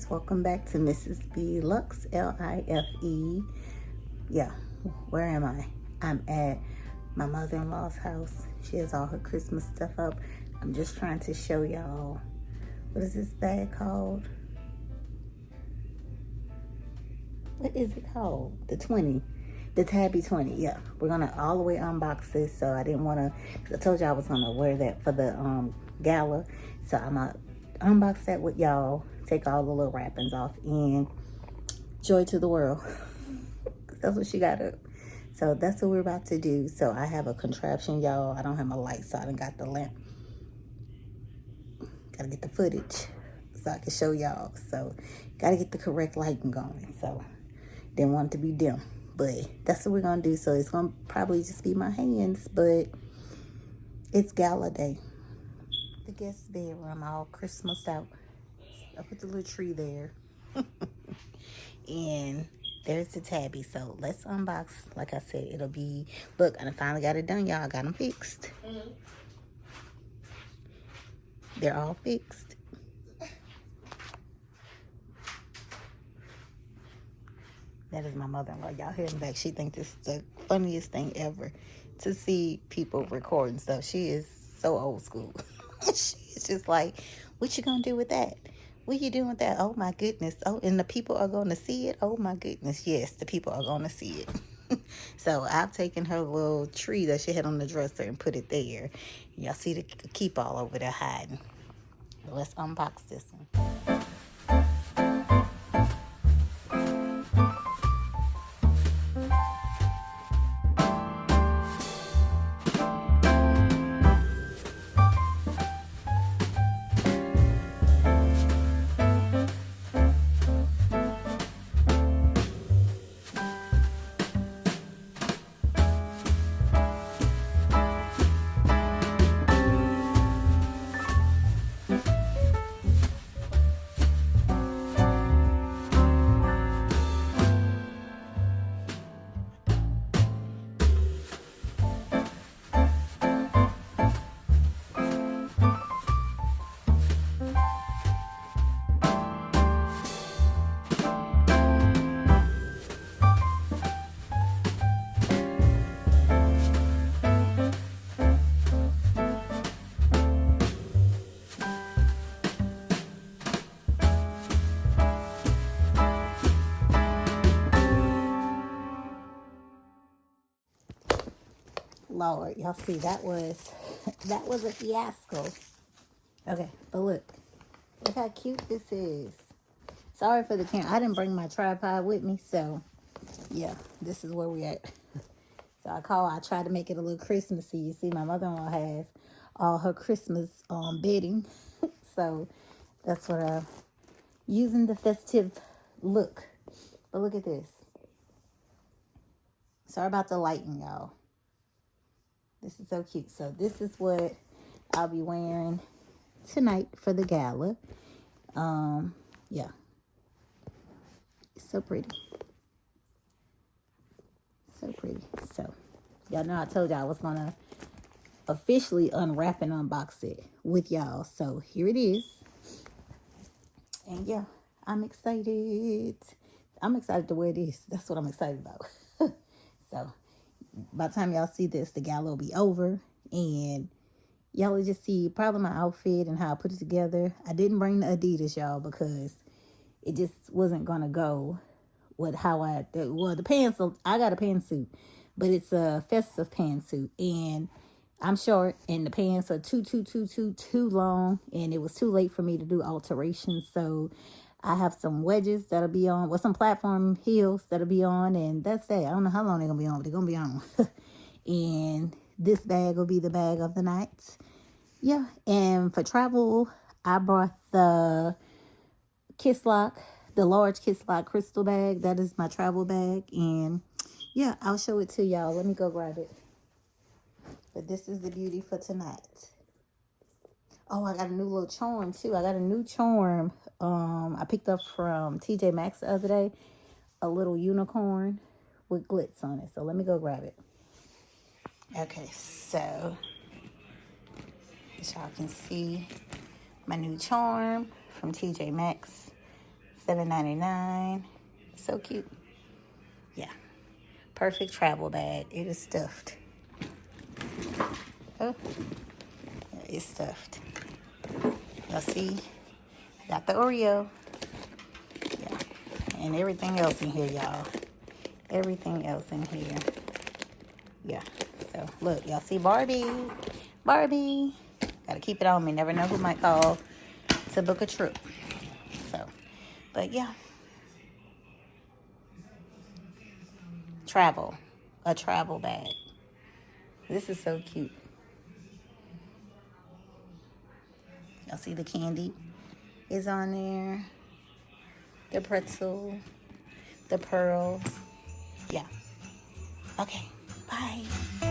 guys, welcome back to Mrs. B Lux, L-I-F-E. Yeah, where am I? I'm at my mother-in-law's house. She has all her Christmas stuff up. I'm just trying to show y'all, what is this bag called? What is it called? The 20. The Tabby 20, yeah. We're gonna all the way unbox this, so I didn't wanna, I told y'all I was gonna wear that for the gala. So I'm gonna unbox that with y'all, take all the little wrappings off, and joy to the world. That's what she got up. So that's what we're about to do. So I have a contraption, y'all. I don't have my light, so I done got the lamp. Gotta get the footage so I can show y'all. So gotta get the correct lighting going. So didn't want it to be dim, but that's what we're gonna do. So it's gonna probably just be my hands, but it's gala day. The guest bedroom all Christmased out. I put the little tree there. And there's the Tabby. So let's unbox. Like I said, it'll be, look, I finally got it done, y'all. I got them fixed. They're all fixed. That is my mother-in-law. Y'all hear in back. She thinks this is the funniest thing ever to see people recording stuff. She is so old school. She's just like, what you gonna do with that? What you doing with that? Oh my goodness. Oh, and the people are going to see it? Oh my goodness. Yes, the people are going to see it. So I've taken her little tree that she had on the dresser and put it there. Y'all see the keep all over there hiding. Let's unbox this one. Lord, y'all see that was a fiasco. Okay, but look how cute this is. Sorry for the camera. I didn't bring my tripod with me, so yeah, this is where we at. So I tried to make it a little Christmassy. You see, my mother-in-law has all her Christmas bedding, so that's what I'm using, the festive look. But look at this. Sorry about the lighting, y'all. This is so cute. So this is what I'll be wearing tonight for the gala. Yeah. It's so pretty. So pretty. So, y'all know I told y'all I was going to officially unwrap and unbox it with y'all. So here it is. And yeah, I'm excited. I'm excited to wear this. That's what I'm excited about. So by the time y'all see this, the gala will be over, and y'all will just see probably my outfit and how I put it together. I didn't bring the Adidas, y'all, because it just wasn't gonna go with how the pants. I got a pantsuit, but it's a festive pantsuit, and I'm short, and the pants are too long, and it was too late for me to do alterations. So I have some wedges that'll be on, with some platform heels that'll be on, and that's that. I don't know how long they're gonna be on, but they're gonna be on. And this bag will be the bag of the night. Yeah, and for travel, I brought the Kiss Lock, the large Kiss Lock crystal bag. That is my travel bag, and yeah, I'll show it to y'all. Let me go grab it. But this is the beauty for tonight. Oh, I got a new little charm too. I got a new charm I picked up from TJ Maxx the other day. A little unicorn with glitz on it. So let me go grab it. Okay, so as y'all can see, my new charm from TJ Maxx. $7.99. So cute. Yeah. Perfect travel bag. It is stuffed. Oh, it's stuffed. Y'all see? Got the Oreo. Yeah. And everything else in here, y'all. Everything else in here. Yeah. So, look. Y'all see Barbie? Barbie. Gotta keep it on me. Never know who might call to book a trip. So, but yeah. Travel. A travel bag. This is so cute. Y'all see the candy is on there. The pretzel. The pearls. Yeah. Okay. Bye.